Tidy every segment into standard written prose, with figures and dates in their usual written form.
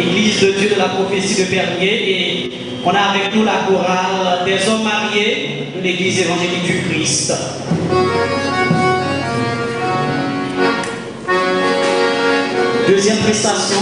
l'église de Dieu de la prophétie de Pernier, et on a avec nous la chorale des hommes mariés de l'église évangélique du Christ. Deuxième prestation.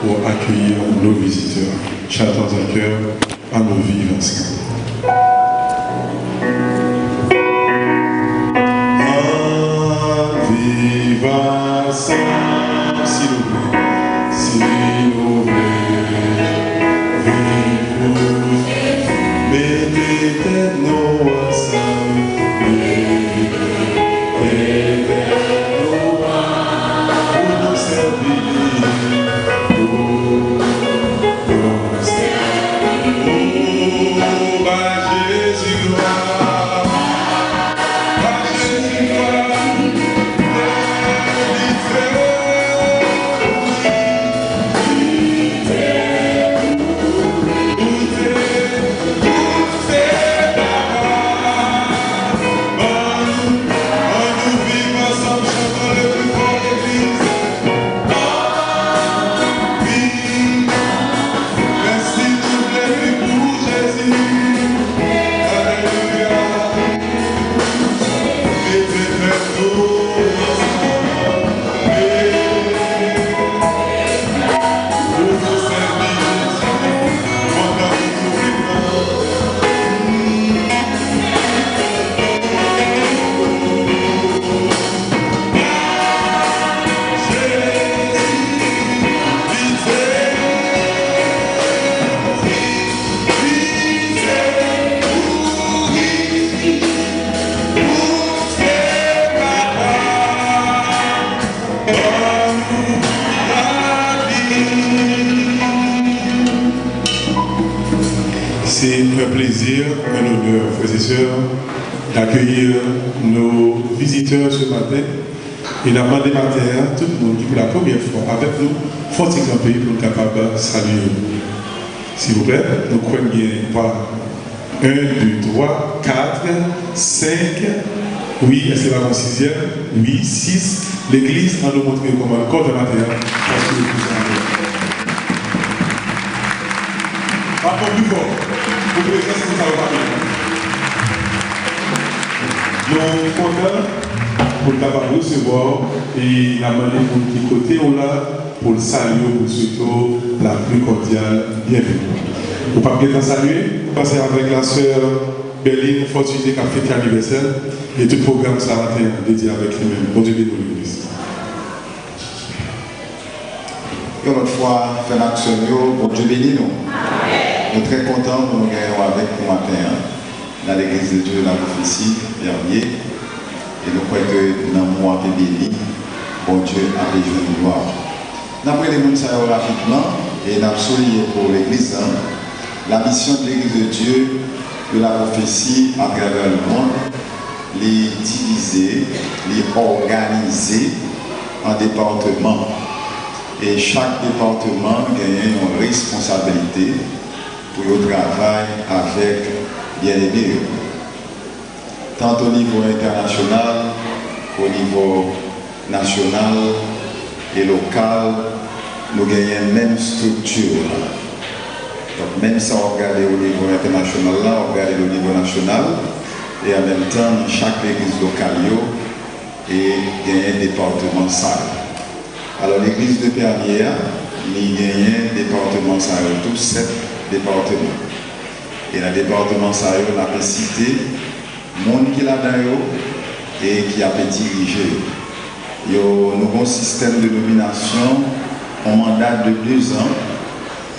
Pour accueillir nos visiteurs. Chantons un cœur à nos vies ensemble. Viva s'il vous plaît, s'il vous plaît, vivez-vous, mettez nos ensemble, mettez-nous pour nous servir. un plaisir, un honneur, frères et sœurs, d'accueillir nos visiteurs ce matin. Et la demandé matin, tout le monde qui pour la première fois avec nous, faut-il un pays pour être capable de saluer. S'il vous plaît, nous croyons bien, voilà. 1, 2, 3, 4, 5, oui, est-ce que c'est la 6e? Oui, 6. L'église va nous montrer comment le corps de matin. Encore plus fort, pour que les gens ne savent pas. Nous sommes contents pour le capable de recevoir et la manière pour qui côté on l'a pour le saluer, pour surtout la plus cordiale bienvenue. Vous ne pouvez pas saluer, passer avec la sœur Béline Fortuné qui a fêté l'anniversaire et tout le programme ça va être dédié avec lui-même. Bon Dieu bénisse l'église. Et une fois, faire l'action, bon Dieu bénisse nous. Nous sommes très contents de nous gagner avec nous matin dans l'église de Dieu de la prophétie, dernier. Et nous croyons que dans le mois qui béni, bon Dieu a déjà une gloire. Nous avons les gens rapidement et nous avons souligné pour l'église la mission de l'église de Dieu de la prophétie à travers le monde, les diviser, les organiser en départements. Et chaque département gagne une responsabilité pour le travail avec bien-aimés. Tant au niveau international qu'au niveau national et local, nous gagnons la même structure. Donc même si on regarde au niveau international, là, on regarde au niveau national, et en même temps, dans chaque église locale, il y a un département ça. Alors l'église de Pernier, il y a un département ça, tous 7 départements. Et dans le département ça, on a pu citer le monde qui est là-dedans et qui a pu diriger. Il y a un nouveau système de nomination, un mandat de 2 ans,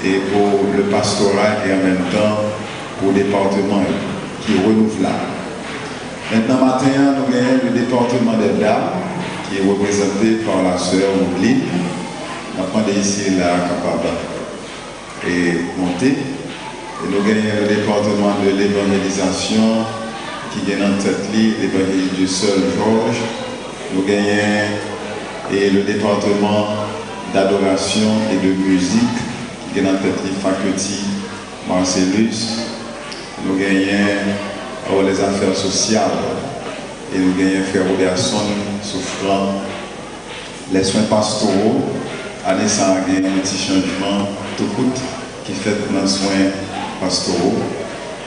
et pour le pastorat et en même temps pour le département qui est renouvelable. Maintenant matin, nous avons le département des dames qui est représenté par la sœur Oubline. On va prendre ici la capable et monter. Et nous avons le département de l'évangélisation qui est en tête l'évangéliste du seul Georges. Nous avons et le département d'adoration et de musique qui est en tête faculté Marcellus. Nous avons les affaires sociales et nous avons Frère Oderson souffrant les soins pastoraux. Année ça a eu un petit changement tout coûte qui fait dans les soins pastoraux.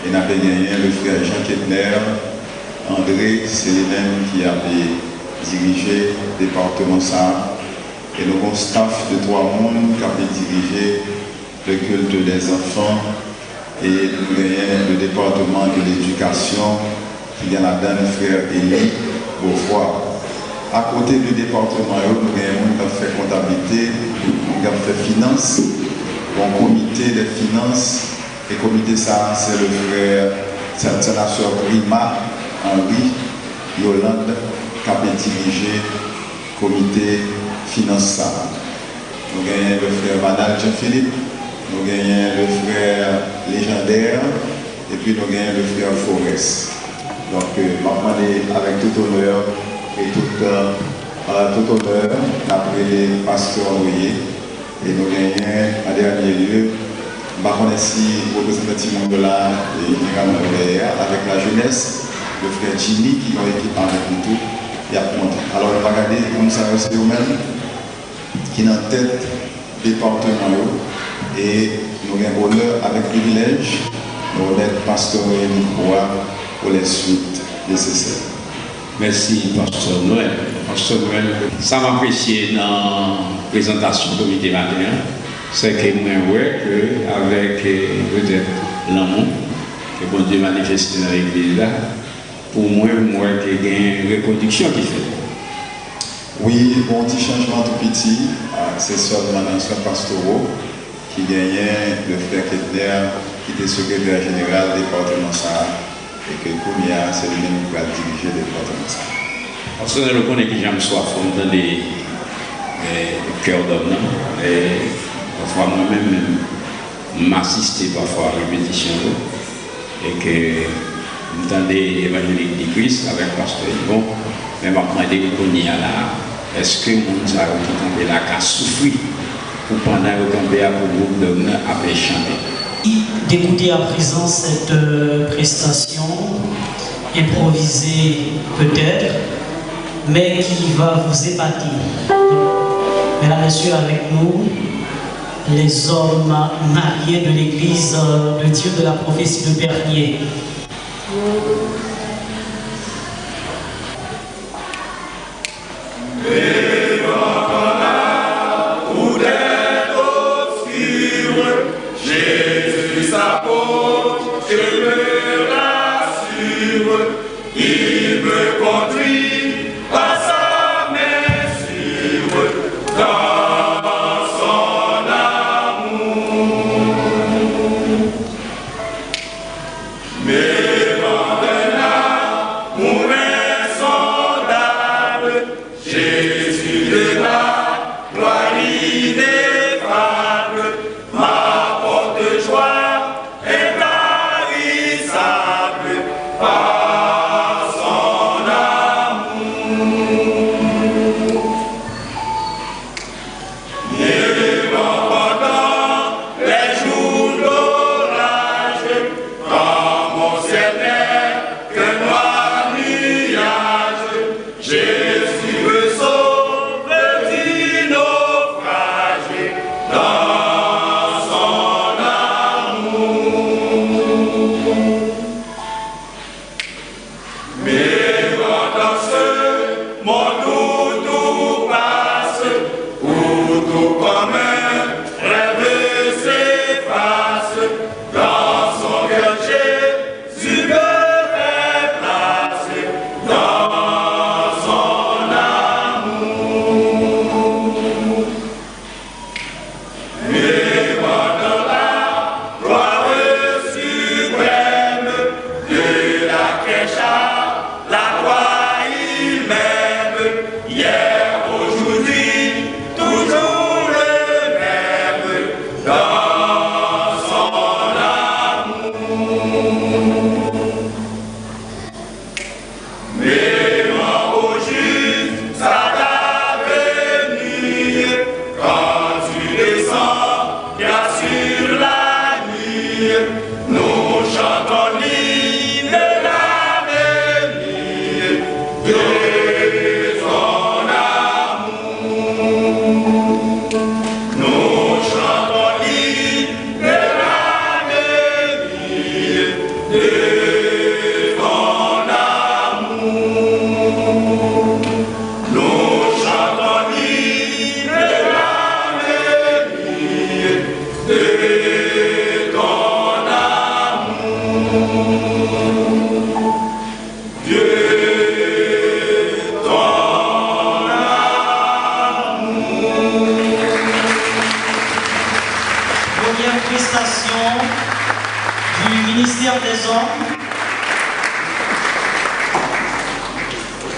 Et nous avons gagné le frère Jean Kettner, André Céline qui avait dirigé le département ça. Et nous avons un staff de 3 personnes qui avait dirigé le culte des enfants. Et nous avons le département de l'éducation qui vient là-dedans, le frère Élie Beaufoy. À côté du département, nous avons fait comptabilité, nous avons fait finance, un comité des finances. Et le comité, ça, c'est le frère, c'est la soeur Rima Henri Yolande qui a dirigé le comité finance. Nous avons le frère Madal Jean-Philippe, nous avons le frère Légendaire et puis nous avons le frère Forest. Donc, maintenant, avec tout honneur et tout honneur, après le pasteur Noyer, et nous avons en dernier lieu, nous ici représentatif de la avec la jeunesse, le frère Jimmy qui est équipe avec nous tout, et à monter. Alors, on va regarder, comme ça, c'est eux-mêmes qui est en tête département et nous avons l'honneur avec privilège, nous remettre pasteur Noyer pour les suites nécessaires. Merci, Pasteur Noël. Pasteur Noël, ça m'a apprécié dans la présentation du comité matin, c'est que moi, avec peut-être l'amour que bon Dieu manifeste dans l'église là, pour moi, qu'il y a une reconduction qui fait. Oui, bon petit changement tout petit, c'est seulement dans ce pastoraux qui gagnait le frère Kettner qui était secrétaire général du département ça. Et que Kounia, c'est lui-même qui va diriger le département. Parce que nous connaissons que j'aime soif dans les cœurs d'homme. Et parfois moi-même m'assister parfois à la répétition. et que nous entendons l'évangélique de Christ avec Pasteur Yvon, mais je vais demander là, est-ce que mon qui tombe là a souffert pour pendant que tombe à pour groupe d'hommes à chanter? D'écouter à présent cette prestation improvisée peut-être, mais qui va vous épater. Mesdames et messieurs, avec nous, les hommes mariés de l'église de Dieu de la prophétie de Bernier. Il me conduit à sa mesure dans son amour. Mais maintenant, mon insondable, Jésus de la gloire ineffable, m'apporte joie intarissable.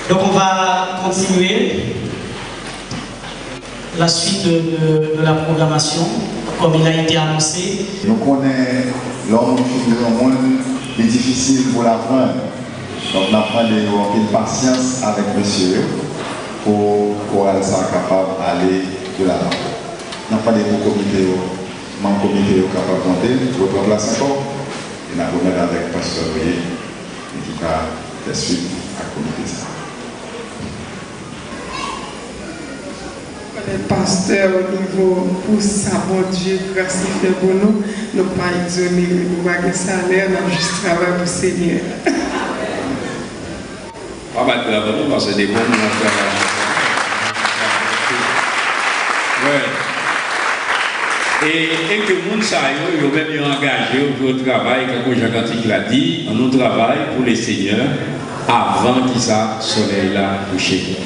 Donc on va continuer la suite de la programmation comme il a été annoncé. Nous connaissons l'homme qui est dans le monde est difficile pour l'apprendre. Donc on apprend de patience avec monsieur pour qu'elle soit capable d'aller de l'avant. On apprend des comités, mon comité est capable de monter, votre place encore. Et on remet avec le pasteur Royer qui va faire suite à comité ça. Le pasteur au niveau pour sa bon Dieu, grâce fait pour nous, nous pas exonérés, nous pas de salaire, nous juste travail pour le Seigneur. On va battre nous parce que c'est des bons moments. Et que les gens ils ont même engagé au travail, comme Jean-Cantique l'a dit, on nous travaille pour les seigneurs avant qu'il soit soleil là couché.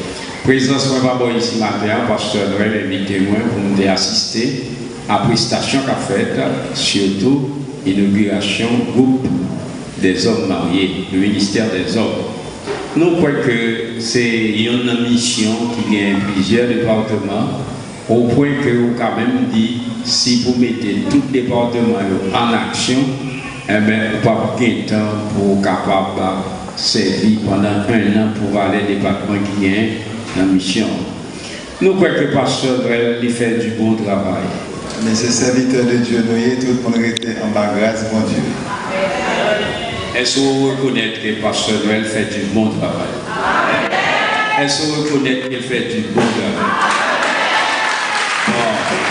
Présence moi pas ici matin, pasteur Noël invitez-moi pour nous assister à la prestation qu'a faite, surtout inauguration groupe des hommes mariés, le ministère des hommes. Nous croyons que c'est une mission qui vient plusieurs départements, au point que vous quand même dit, si vous mettez tout département en action, eh bien, pas de temps pour capable servir pendant 1 an pour aller au département qui est dans la mission. Nous croyons que le pasteur Noël fait du bon travail. Mais ces serviteurs de Dieu, nous tout le monde était en bas grâce, mon Dieu. Est-ce que vous reconnaissez que le pasteur Noël fait du bon travail? Est-ce que vous reconnaissez qu'il fait du bon travail?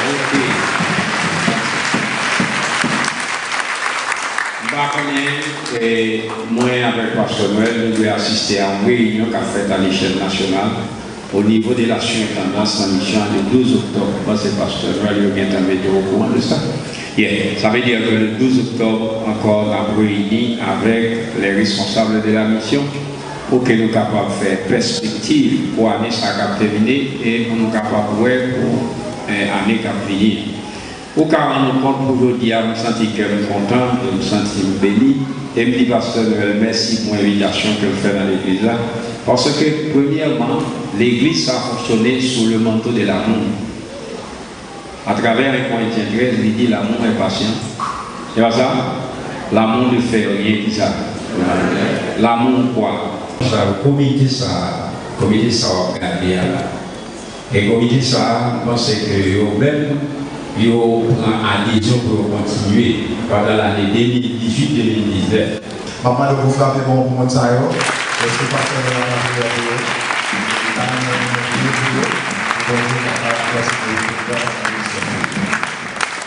Ok. Moi, avec le pasteur Noël, nous devons assister à une réunion qu'a faite à l'échelle nationale au niveau de la surintendance en mission le 12 octobre. Moi, c'est le pasteur Noël qui vient de au courant de ça. Ça veut dire que le 12 octobre, encore, on a réuni avec les responsables de la mission pour que nous soyons capables de faire perspective pour l'année qui a terminé et pour nous capables de voir pour l'année qui a fini. Au cas où nous compte pour aujourd'hui, nous nous sentons contents, nous nous sentons bénis. Et me dit, pasteur Noël, merci pour l'invitation que vous faites dans l'église là. Parce que, premièrement, l'église a fonctionné sous le manteau de l'amour. À travers les Corinthiens 13, il dit l'amour est patient. C'est pas ça? L'amour ne fait rien qui ça. L'amour quoi? Le comité ça regardé. Et le comité ça, je pense que même, il prend adhésion pour continuer pendant l'année 2018-2019. Maman, vous frappez bon pour mon saillot. Est-ce que pasteur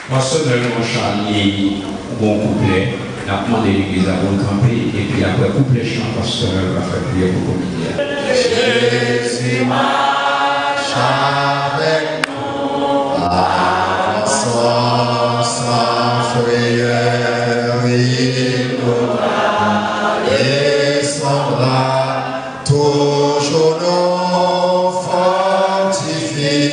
Pasteur de Charlie, bon couplet, il a demandé l'église à bon camper, et puis après couplet chant, pasteur va faire prier pour le comité. Jésus marche avec nous, avançons sans frayeur, il nous et son bras toujours nous fortifie.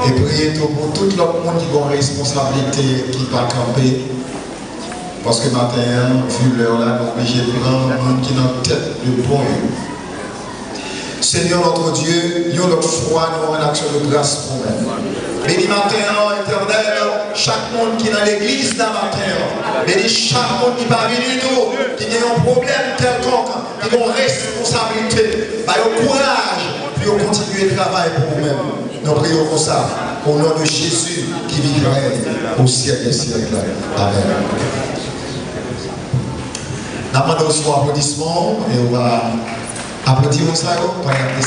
Et priez pour tout le monde qui a une responsabilité qui va camper. Parce que matin, vu l'heure là, nous sommes obligés de prendre le monde qui est dans la tête de bon. Seigneur notre Dieu, nous notre foi, nous en action de grâce pour nous. Béni matin, éternel, chaque monde qui est dans l'église dans matin. Béni chaque monde qui parmi nous, qui a un problème quelconque, qui a une responsabilité. Bah, au courage, puis on continue le travail pour nous-mêmes. Nous prions pour ça, au nom de Jésus qui vit au siècle des siècles. Amen. Nous demandons son applaudissement et on va applaudir au ça. Merci.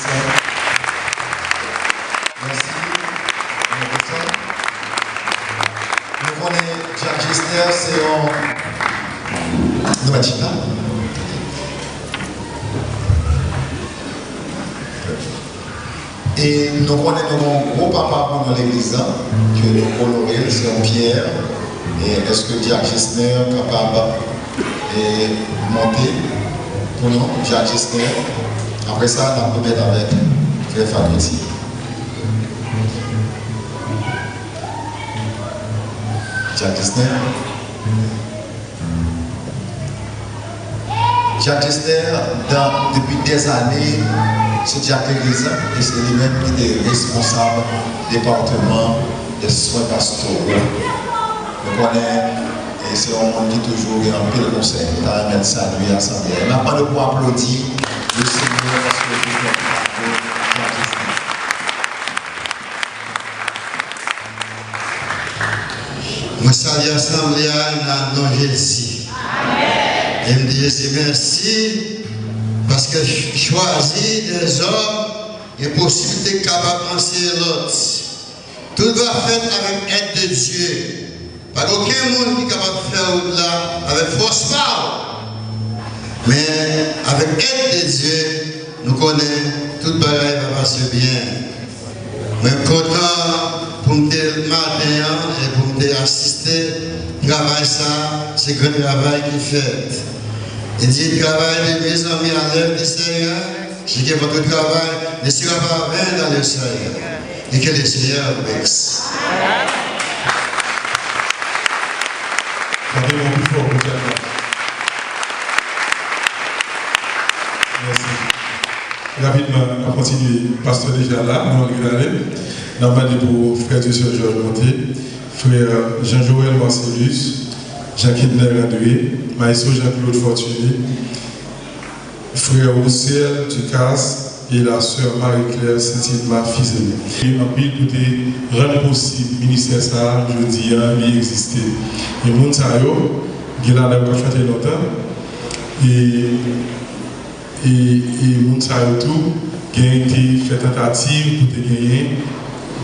Nous connaissons Jacques Gisner, c'est en Nouvelle-Chita. Et nous connaissons mon gros papa pour l'église, que nous coloré, c'est en pierre. Et est-ce que Jacques Gisner est capable de monter pour nous, Jacques Gisner? Après ça, on peut mettre avec Frère Fabrici. Jacques Gisner. Jacques Gisner, depuis des années, c'est Jacques L'église et c'est lui-même qui est responsable du département des soins pastoraux. Nous connaissons, et c'est un monde qui toujours est en pile conseil, qui a un médecin à lui à sa vie. On n'a pas de quoi applaudir le Seigneur parce que vous êtes Jacques Gisner. Moi, salue l'Assemblée dans le nom de Jésus. Et je me dis merci parce que je choisis des hommes et possibilités capables de penser l'autre. Tout doit faire avec l'aide de Dieu. Pas aucun monde qui est capable de faire au-delà avec force parole. Mais avec l'aide de Dieu, nous connaissons tout bagaille va passer bien. Je suis content pour me matin et pour me assister. Travail ça, c'est grand travail qui fait. Il dit le travail de mes amis à l'œuvre du Seigneur, c'est que votre travail ne sera pas vain dans le Seigneur. Et que le Seigneur bénisse. Merci. Rapidement, on continue. Pasteur déjà là, nous allons aller. Nous allons demander pour frère et sœur Georges Monté, frère Jean-Joël Marcellus, Jacques-Hidner André, maestro Jean-Claude Fortuné, frère Roussel Ducasse et la sœur Marie-Claire Saint-Hilma Fizeli. Et en pile pour rendre possible le ministère ça, je dis, il existait. Et mon sayo, il a chanté longtemps, et mon sayo tout, il a été fait tentative pour gagner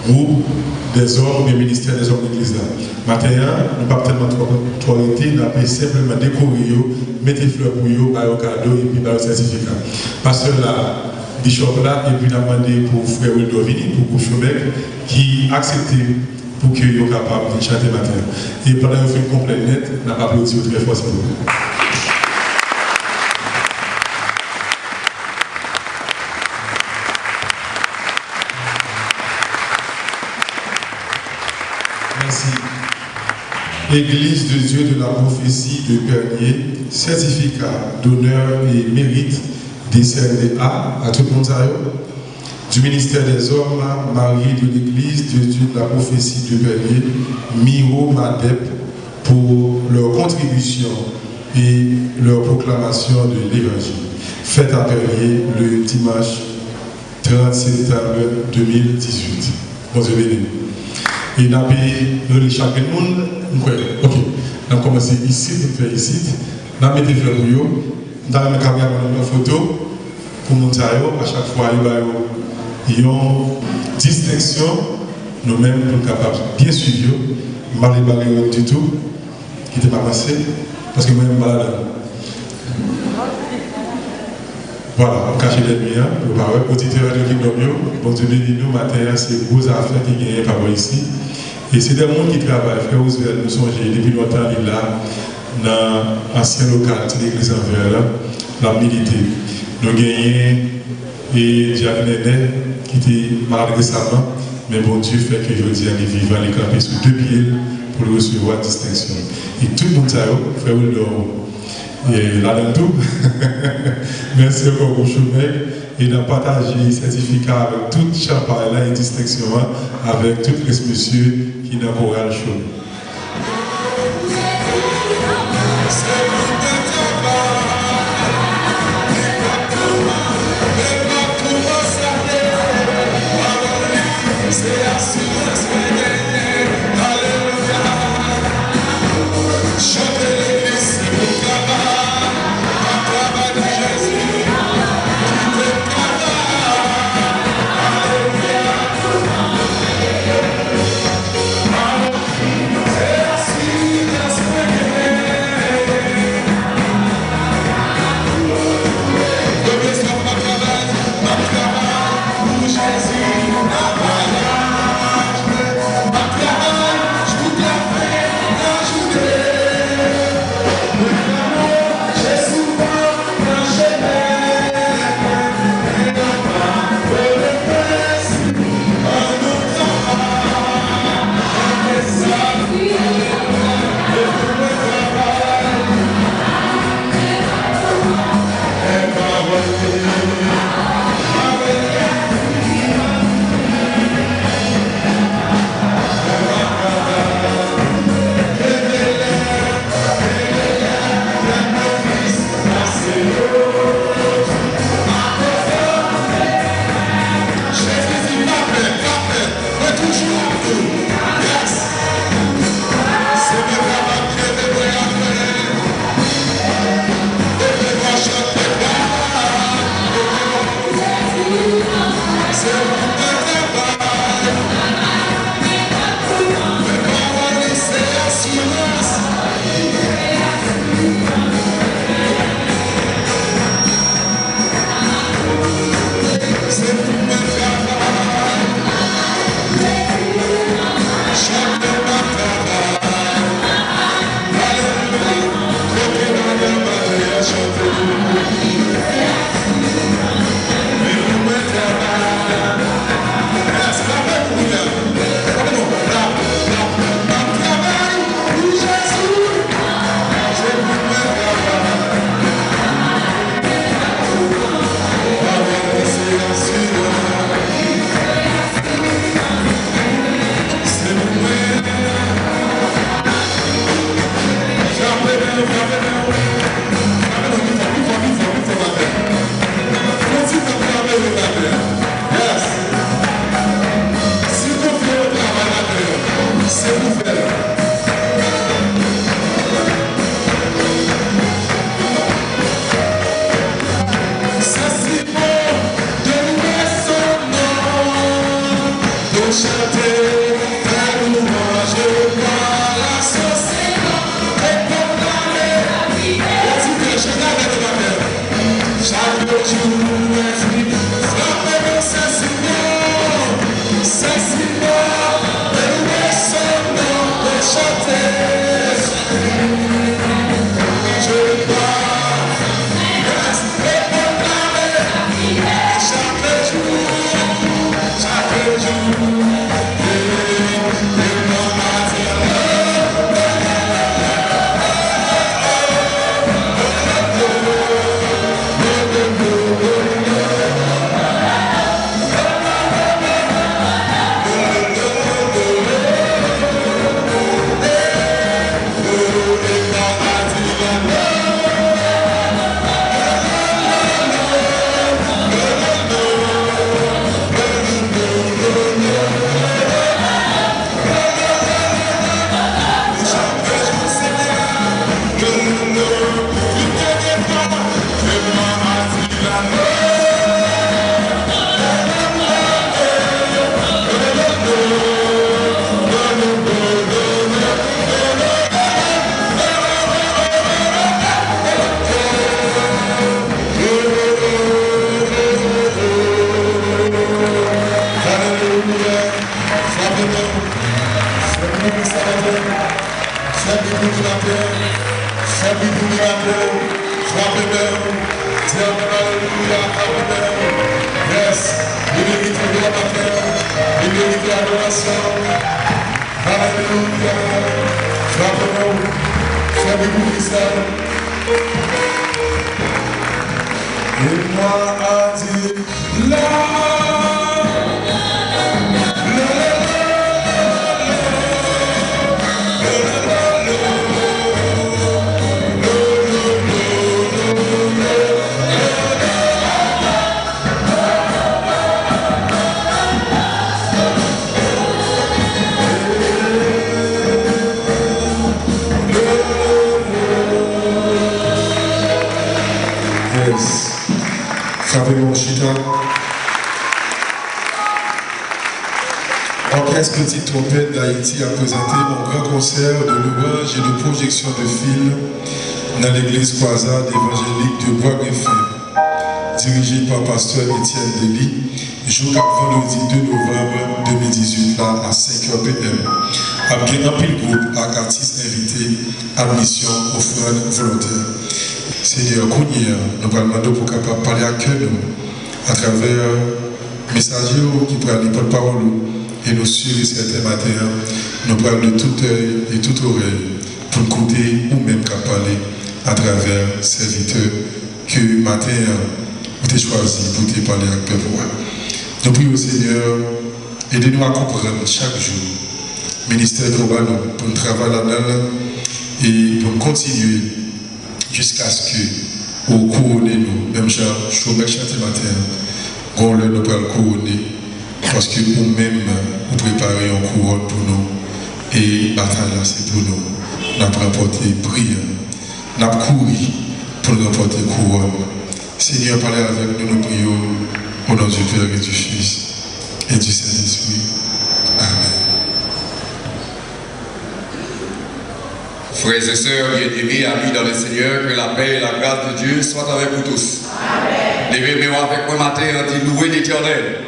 groupe des hommes et ministère des hommes de l'église. Maintenant, nous n'avons pas tellement d'autorité, nous avons simplement décorer, mettre fleurs pour eux, par cadeau et puis par le certificat. Parce que là, Bishop là, et puis nous avons demandé pour frère Wildovini, pour Gouchobec, qui a accepté pour qu'ils soient capables de chanter matin. Et pendant qu'on fait une complète net, nous avons applaudi très fort. Église de Dieu de la prophétie de Bernier, certificat d'honneur et mérite décerné à tout le monde. Du ministère des hommes, marié de l'Église de Dieu de la prophétie de Bernier, Miro Madep, pour leur contribution et leur proclamation de l'Évangile. Fête à Bernier le dimanche 30 septembre 2018. Bon Dieu béni. Et nous avons relié chaque monde. Ok, nous avons commencé ici, nous faisons ici. Nous avons mis des fleurs pour eux. Nous avons mis des caméras pour nos photos. Pour nous, à chaque fois, il y a une distinction. Nous-mêmes, nous sommes capables de bien suivre. Nous ne sommes pas du tout. Qui n'était pas passé. Parce que moi-même, malade. Voilà, on cache les lumières. Auditeur de l'équipe d'Omio. Bon Dieu béni nous, matin, c'est une grosse affaire qui gagne par ici. Et c'est des gens qui travaillent. Frère Roosevelt, nous sommes depuis longtemps là, dans l'ancien local de l'église en verre, la milité. Nous gagnons et Diane Néné, qui était malade récemment, mais bon Dieu fait que je dis à les vivants, les camper sur 2 pieds pour le recevoir distinction. Et tout le monde, frère Wildor, et là-dedans tout, merci encore pour Choumek. Et de partager les certificats avec toute champagne et distinction, avec tout les messieurs qui n'ont pas le chaud. Orchestre Petite Trompette d'Haïti a présenté mon grand concert de louange et de projection de films dans l'église croisade évangélique de Bois-Griffin, dirigé par pasteur Étienne Dely, jour vendredi 2 novembre 2018 là, à 5h PM. Avec un pile groupe avec artistes invités, admission, offrande volontaire. Seigneur Kounier, nous allons demander pour capable parler à cœur à travers messager qui prennent les porte-parole et nos suivre certains matins, nous parlons de tout œil et toute oreille pour écouter ou même qu'à parler à travers serviteurs que matin vous avez choisi pour te parler avec peuple. Nous prions au Seigneur, aidez-nous à comprendre chaque jour ministère global pour nous travailler là-dedans et pour continuer jusqu'à ce que vous couronnez nous, même genre, je vous remercie chaque matin, qu'on le nous pourrons couronner. Parce que nous-mêmes, nous préparons un couronne pour nous. Et la bataille là, c'est pour nous. Nous avons remporté prière. Nous avons couru pour nous remporter couronne. Seigneur, parlez avec nous, nous prions au nom du Père et du Fils et du Saint-Esprit. Amen. Frères et sœurs bien-aimés, amis dans le Seigneur, que la paix et la grâce de Dieu soient avec vous tous. Amen. Levez-moi avec moi matin et dit louer l'Éternel.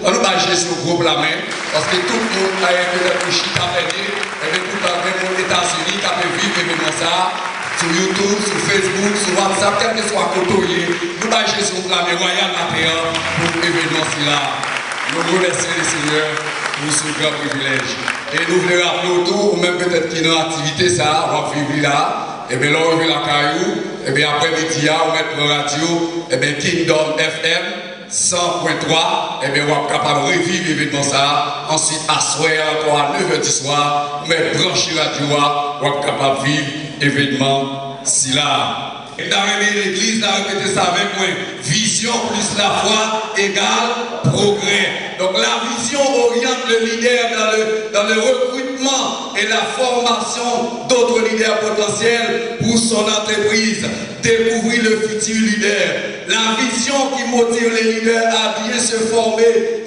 On nous va sur le groupe la main, parce que tout le monde a été couché, a perdu, et tout le monde aux États-Unis qui a pu vivre événement ça, sur YouTube, sur Facebook, sur WhatsApp, quel que soit côté, nous va sur le la main royale matériel pour l'événement là. Nous remercions le Seigneur pour ce grand privilège. Et nous voulons rappeler autour, ou même peut-être qu'il y a une activité ça, on va vivre là, et bien là on veut la caillou, et bien après midi, on met le radio, et bien Kingdom FM. 100.3, et bien on est capable de revivre l'événement ça. Ensuite, à soir, encore à 9h du soir, on met brancher la joie, on est capable de vivre l'événement si là. Et dans l'église, on a répété ça avec moi. Vision plus la foi égale progrès. Donc la vision oriente le leader dans le recrutement et la formation d'autres leaders potentiels pour son entreprise. Découvrir le futur leader. La vision qui motive les leaders à bien se former.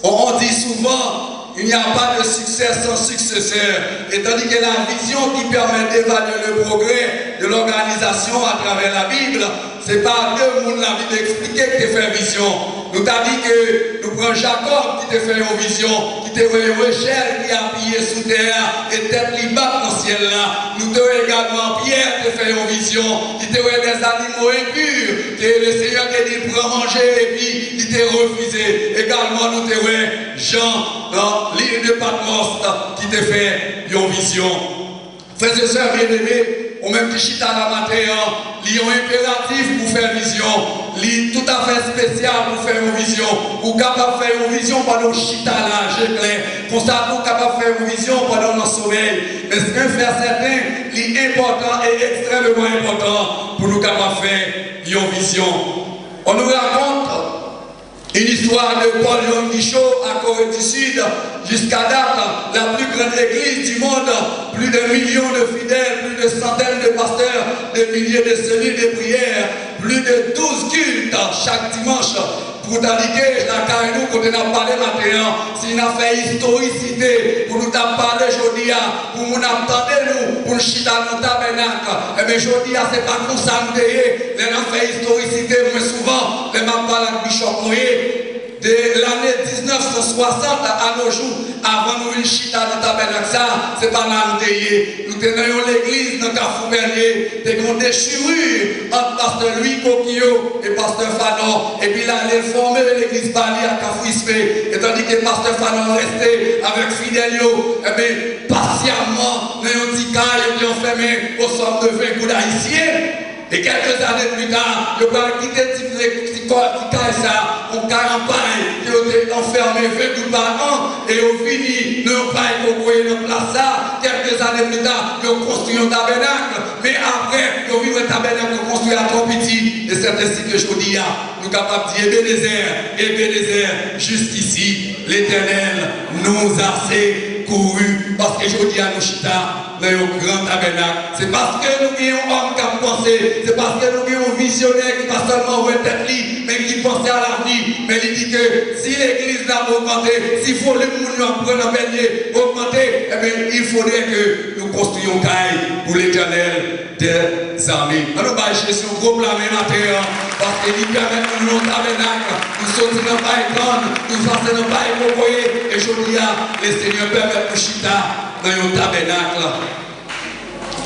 On dit souvent, il n'y a pas de succès sans successeur. Et tandis que la vision qui permet d'évaluer le progrès de l'organisation à travers la Bible, c'est pas deux mondes la Bible expliquer que tu fais vision. Nous t'a dit que nous prenons Jacob qui t'a fait une vision, qui t'a fait une Rachel qui a pillé sous terre et tête li bat dans le ciel là. Nous t'avons également Pierre qui t'a fait une vision, qui t'a fait des animaux impurs, que le Seigneur t'a dit pour manger et puis il t'a refusé. Également nous t'avons Jean dans l'île de Patmos qui t'a fait une vision. Frères et sœurs bien-aimés, ou même qui chita la matin, il y a un impératif pour faire vision, il tout à fait spécial pour faire une vision. Ou capable de faire une vision pendant le chita là, j'ai clair. Pour ça, vous capable de faire une vision pendant le sommeil. Mais ce que faire certain, il est important et extrêmement important pour nous capables de faire une vision. On nous raconte une histoire de Paul Jean Guichot à Corée du Sud, jusqu'à date, la plus grande église du monde, plus de millions de fidèles, plus de centaines de pasteurs, des milliers de cellules de prière, plus de 12 cultes chaque dimanche. Pour t'indiquer, la carrière quand on a parlé maintenant, c'est une affaire historicité, pour nous parler aujourd'hui, pour nous attendre nous, pour nous chiter dans le tabernacle. Mais aujourd'hui, c'est pas comme ça, nous les affaires historicité, mais souvent, les m'en parlent avec Bishop Moyer. De l'année 1960 à nos jours, avant nous chita dans le tabernacle, ça, c'est pas là nous déyé. Nous tenions l'église dans Carrefour Bernier, des grandes déchirures entre pasteur Louis Coquillot et pasteur Fanon. Et puis là, il a formé l'église Bali à Carrefour Ispé. Et tandis que pasteur Fanon restait avec Fidelio, et bien, patiemment, nous avons dit qu'ils ont enfermé au centre de 20 coups d'haïtiens. Et quelques années plus tard, le père quitté ça, on campagne, qui ont été enfermés 20 coups par an, et au fini, nous pas écoué dans place ça. Quelques années plus tard, ils ont construit un tabernacle, mais après, ils ont vu un tabernacle construit à trop petit. Et c'est ainsi que je vous dis, nous sommes capables de dire Ebenezer, jusqu'ici, l'Éternel nous a secouru. Parce que je vous dis à nos chita, dans un grand tabernacle. C'est parce que nous avons un homme qui a pensé, c'est parce que nous avons un visionnaire qui pas seulement voit tête libre, mais qui pensait à l'avenir. Mais il dit que si l'église n'a pas augmenté, s'il faut le monde prendre un bélier augmenter, eh bien, il faudrait que nous construisions caille pour l'Éternel des armées. Alors, Jésus, un gros plan même matin, parce qu'il permet de nous tabernacle, nous sortir dans le bail, nous sortir dans le bail, et je dis, le Seigneur permet de nous chita dans un tabernacle.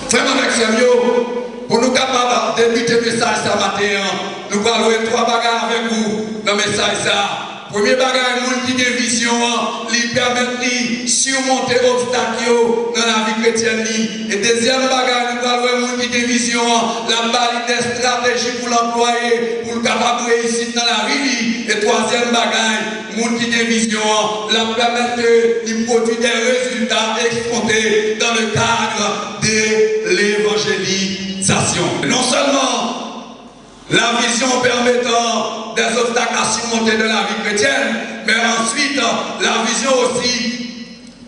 Vraiment avec sérieux, pour nous capables de débuter le message ce matin, nous allons voir 3 bagages avec vous dans le message ça. Premier bagage, le monde qui a une vision, lui permet de surmonter les obstacles dans la vie chrétienne. Et deuxième bagage, nous allons voir le monde qui a une vision, la balle des stratégies pour l'employer, pour le capable de réussir dans la vie. Et troisième bagage, le monde qui a une vision, la permet de produire des résultats escomptés dans le cadre de l'évangélisation. Non seulement la vision permettant des obstacles à surmonter de la vie chrétienne, mais ensuite la vision aussi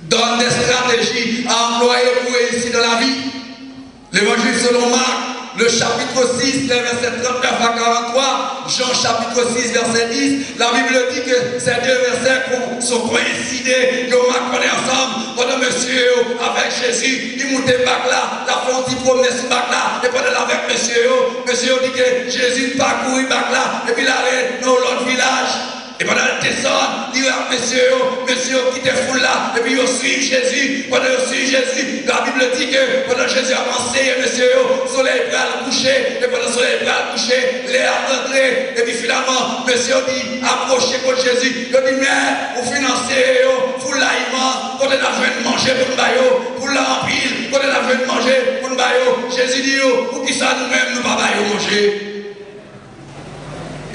donne des stratégies à employer pour réussir dans la vie. L'évangile selon Marc, le chapitre 6, les versets 39 à 43, Jean chapitre 6, verset 10, la Bible dit que ces deux versets sont coïncidés, que on connaît ensemble, pendant monsieur avec Jésus, il montait bac là, la frontière promenait sur bac là, et pendant avec monsieur dit que Jésus parcourait bac là, et puis il allait dans l'autre village. Et pendant le descend, il dit à monsieur qui était fou là, et puis il suit Jésus. Pendant il suit Jésus, la Bible dit que pendant Jésus a avancé, monsieur, le soleil va le coucher, et pendant le soleil va le coucher, l'air rentré, et puis finalement, monsieur dit, approchez contre Jésus. Il dit, mais vous financez, vous l'aïmant, quand on a besoin de manger pour le baillot, pour l'empile, quand on a besoin de manger pour le baillot. Jésus dit, pour qui ça nous-mêmes, nous ne pas manger.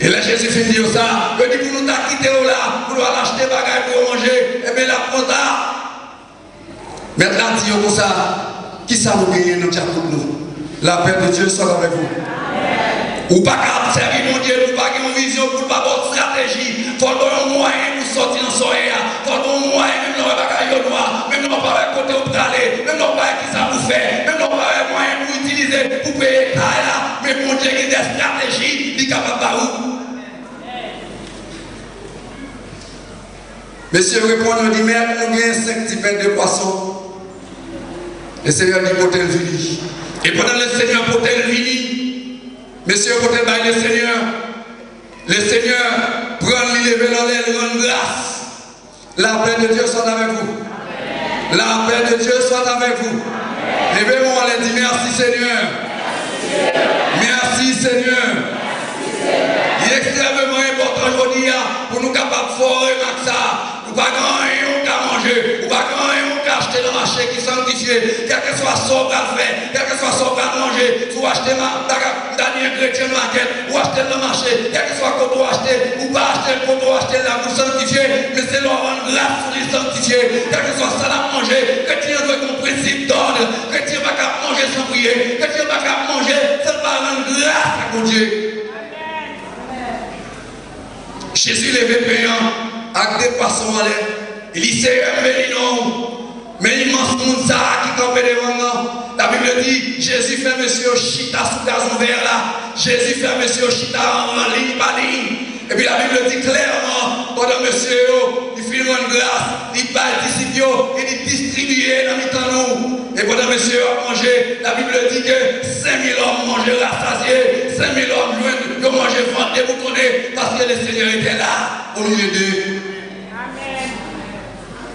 Et là, Jésus fait dire ça. Il dit, pour nous quitter là, pour nous acheter des bagages pour manger, et bien la prendre. Maintenant, dit comme ça, qui ça nous gagne dans nous? La paix de Dieu soit avec vous. Ou pas qu'à servir mon Dieu, ou pas qu'il y ait une vision, pour pas avoir une stratégie. Il faut avoir un moyen pour sortir dans le soleil. Il faut avoir un moyen, même dans le bagage noir, même dans le côté où vous allez, même dans le bagage qui ça vous fait, même dans le moyen pour utiliser, pour payer là. Mais mon Dieu, il y a des stratégies, il est capable de où? Monsieur répond, on dit, mais nous avons 5 petits pains de poisson. Le Seigneur dit, portez le vini. Et pendant le Seigneur portez le vini, monsieur portez le Seigneur prendre l'élever dans l'air, rendre grâce. La paix de Dieu soit avec vous. La paix de Dieu soit avec vous. Levez-moi et dis merci Seigneur. Merci Seigneur. Il est extrêmement important aujourd'hui pour nous capables de faire ça. Nous ne pouvons pas manger, nous ne pouvons pas acheter dans le marché qui est sanctifié, quel que soit son qu'on fait, quel que soit son qu'on manger, ou acheter un chrétien de maquette, ou acheter dans le marché, quel que soit qu'on doit acheter, ou pas acheter qu'on doit acheter là pour sanctifier, mais c'est leur rendre grâce pour les sanctifier, quel que soit ça à manger, chrétien doit être un principe d'ordre, chrétien ne va pas manger sans prier, chrétien ne va pas manger sans rendre grâce à Dieu. Jésus levé payant. Avec des poissons à l'air. Il dit Seigneur, mais l'immense monde ça qui campait devant moi. La Bible dit Jésus fait monsieur chita sous gazon vert là. Jésus fait monsieur chita en ligne par ligne. Et puis la Bible dit clairement, pendant monsieur, il fait une grâce, il bat les disciples, il distribue dans le nous. Et pendant monsieur a mangé, la Bible dit que 5000 hommes mangent rassasiés, 5000 hommes ont mangé ventre et vous connaissez, parce que le Seigneur était là, au milieu d'eux.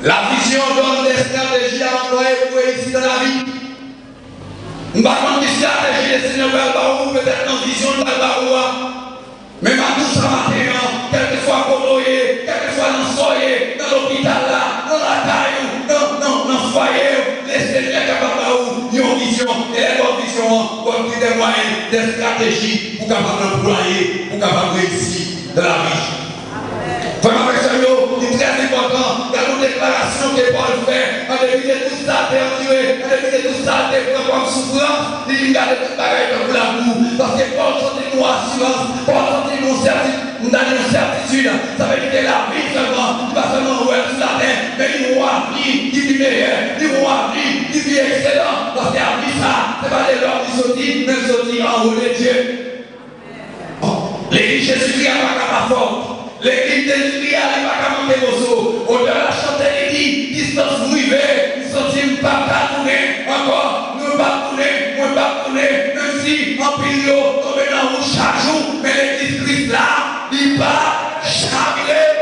La vision donne des stratégies à employer pour réussir dans la vie. Nous ne parlons pas de stratégie, le Seigneur va le barou, peut-être dans la vision de la barou. Même à tout ça matin, quel que soit Kodoye, quel que soit dans le soyer, dans l'hôpital là, dans la taille, dans le foyer, les Seigneurs capables de une vision, et les bonnes visions, pour des moyens, des stratégies pour capable d'employer, pour capable de réussir dans la vie. Vraiment, avec ça, c'est très important. Il y a une déclaration que Paul fait. En début de tout ça, t'es enduré. En début de tout ça, t'es comme souffrance. Il dit, regardez tout pareil comme l'amour. Parce que Paul sentit nous assurance. Paul sentit nous certitude. Ça veut dire que la vie seulement, pas seulement ouais sur la terre, mais il nous a vie qui est meilleur. Il nous a vie qui est excellent. Parce que la vie, ça, c'est pas de l'ordre qui sortit, mais sortit en haut de Dieu. L'église Jésus-Christ n'a pas capable forte. L'église de Jésus n'est pas capable de mosso. Au-delà de la chanter, il dit, distance privée, nous sommes pas tourner encore, nous pas tourner, même si en pilier, tombe dans nous chaque jour, mais l'église Christ là, il va chavirer.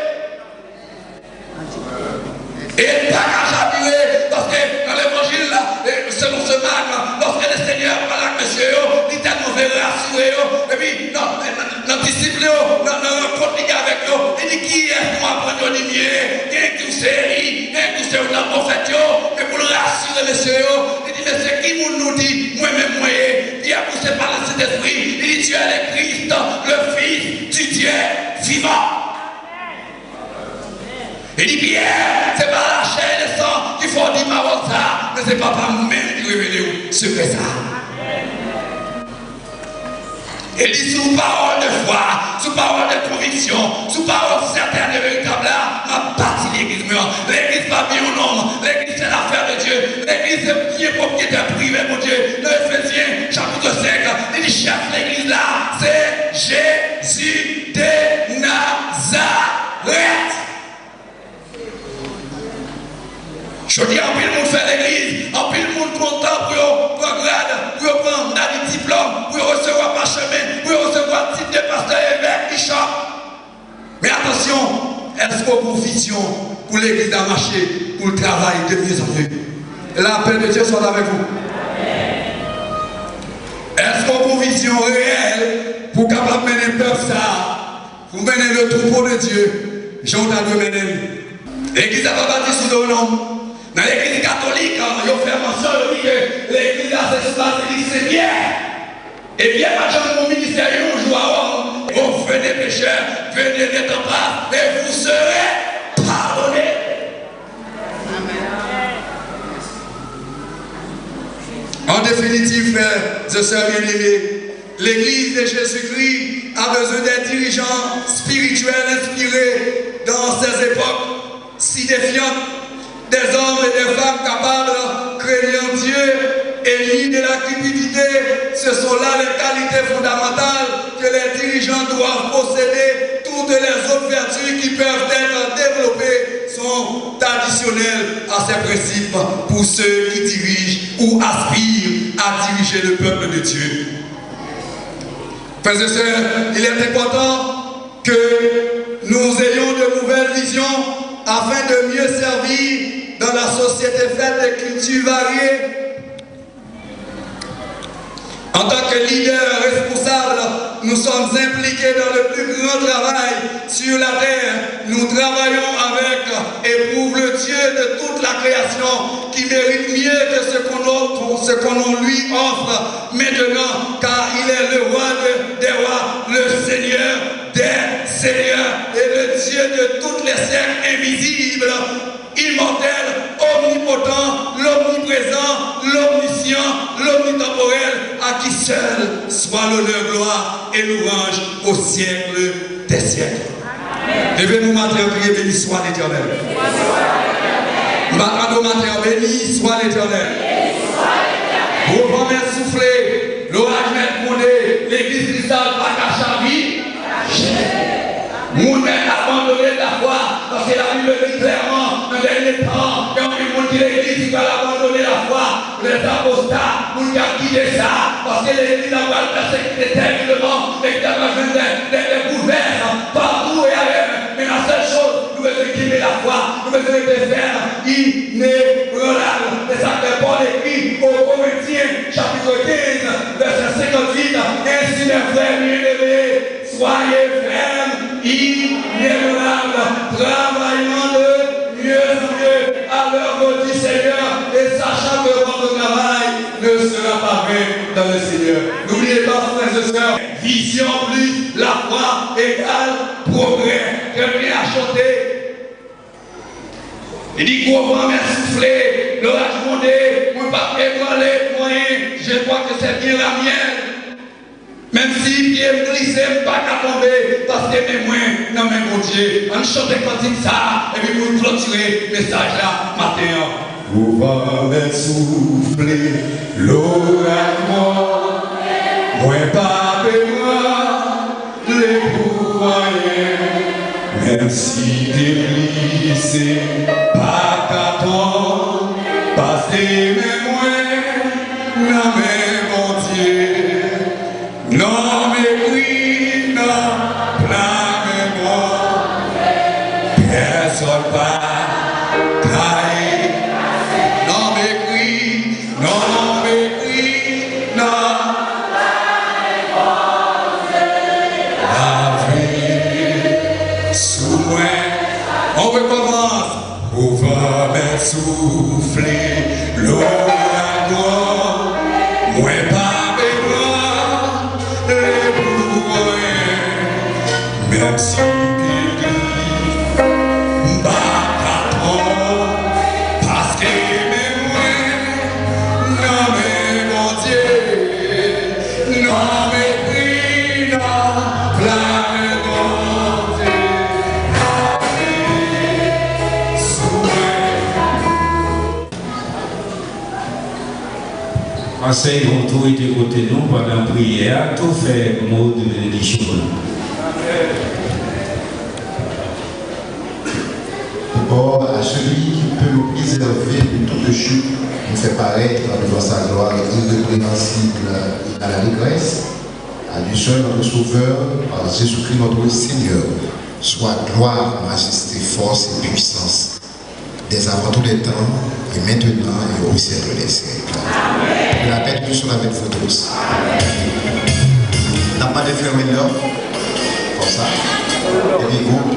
Et il va chavirer, parce que dans l'évangile là, selon ce matin, lorsque le Seigneur parle avec monsieur, il tellement veut rassurer, et puis, dans le disciple, dans le rencontre avec eux, il dit qui est pour apprendre au limier, qui est tout série, qui est tout série dans le prophète, mais pour le rassurer monsieur, il dit mais c'est qui nous dit, moi-même moyen, qui a poussé par le Saint-Esprit, il dit tu es le Christ, le Fils du Dieu vivant. Il dit bien, c'est pas la chair et le sang qu'il faut dire ma ça, mais c'est pas par nous-mêmes qui révèle ce que ça. Il dit sous parole de foi, sous parole de conviction, sous parole certaine et véritable là, m'a bâti l'église. L'église pas bien au nom, l'église c'est l'affaire de Dieu, l'église c'est bien propriétaire privé mon Dieu. Dans Ephésiens chapitre 5, il dit chef l'église là, c'est Jésus de Nazareth. Je dis en pile monde fait l'église, en pile monde content pour grade, pour prendre un diplôme, pour recevoir par chemin, pour recevoir le titre de pasteur évêque qui chante. Mais attention, est-ce qu'on a une vision pour l'église à marcher, pour le travail de mieux en mieux? La paix de Dieu soit avec vous. Est-ce qu'on a une vision réelle pour capable mener le peuple ça, pour mener le troupeau de Dieu? J'entends de mener. L'église a pas bâti sous le nom. Dans l'église catholique, ils ont fait mention que l'église c'est bien. Et bien, maintenant, mon ministère, on joue à homme. Vous venez pécheurs, venez d'être en place, et vous serez pardonnés. En définitive, frères et sœurs bien-aimés, l'église de Jésus-Christ a besoin d'un dirigeant spirituel inspiré dans ces époques si défiantes. Des hommes et des femmes capables, craignant Dieu et libres de la cupidité, ce sont là les qualités fondamentales que les dirigeants doivent posséder. Toutes les autres vertus qui peuvent être développées sont additionnelles à ces principes pour ceux qui dirigent ou aspirent à diriger le peuple de Dieu. Frères et sœurs, il est important que nous ayons de nouvelles visions afin de mieux servir dans la société faite de cultures variées. En tant que leaders responsables, nous sommes impliqués dans le plus grand travail sur la terre. Nous travaillons avec et pour le Dieu de toute la création qui mérite mieux que ce qu'on lui offre maintenant, car il est le roi des rois, le Seigneur des seigneurs et le Dieu de toutes les siècles invisibles, immortel, omnipotent, l'omniprésent, l'omniscient, l'omnitemporel, à qui seul soit l'honneur, gloire et louange au siècle des siècles. Levez-nous matin, priez, béni soit l'Éternel. Maintenant, matin, béni soit l'Éternel. Vos promesses soufflées, l'orage met fondé, l'église cristal va cacher. Moun men abandonné la foi, parce que la Bible dit clairement, dans le dernier temps, il y a un monde qui l'église qui va abandonner la foi, les apostats, moun qui a quitté ça, parce que l'église a pas persécuté terriblement, et qui a besoin des bouleverses partout et ailleurs. Mais la seule chose, nous devons quitter la foi, nous devons faire inébranlable. C'est ça que Paul écrit aux Corinthiens, chapitre 15, verset 58, ainsi mes frères bien-aimés, soyez fermes, inébranlables, travaillant de mieux en mieux à l'œuvre du Seigneur et sachant que votre travail ne sera pas vain dans le Seigneur. N'oubliez pas, frères et sœurs, vision plus la foi égale progrès. Quelqu'un a chanté. Il dit gros vent m'a soufflé, l'orage mondé, mon pas ébranlé, moyen, je crois que c'est bien la mienne. Même si pied me glisse, je pas qu'à tomber, parce que mes moins dans mes mon Dieu. On chante quand il ça, et puis pour clôturer le message là, matin. Vous va souffler, l'orage mort, moi pas de moi, les pouvoirs, même si t'es glissé, pas qu'à tomber, parce que mes moins dans mes mon Dieu. Non, mais oui, non, plein mais bon, personne pas trahi. Non, mais oui, non, mais oui, non, la vie sous moi. On recommence. On va me souffler l'eau à toi, moi pas. Même si tu dis, parce que mes moins, non mais mon Dieu, non mais oui, non, plein mon Dieu, conseil autorité côté nous pendant la prière, tout fait mot de bénédiction. D'abord, à celui qui peut nous préserver de toute chute, nous fait paraître devant sa gloire irrépréhensible à la dégresse, à lui seul notre Sauveur, par Jésus-Christ notre Seigneur, soit gloire, majesté, force et puissance, dès avant tous les temps, et maintenant et au siècle des siècles. Que la paix de Dieu soit avec vous tous. On n'a pas de fermer l'heure, comme ça, et puis les groupes,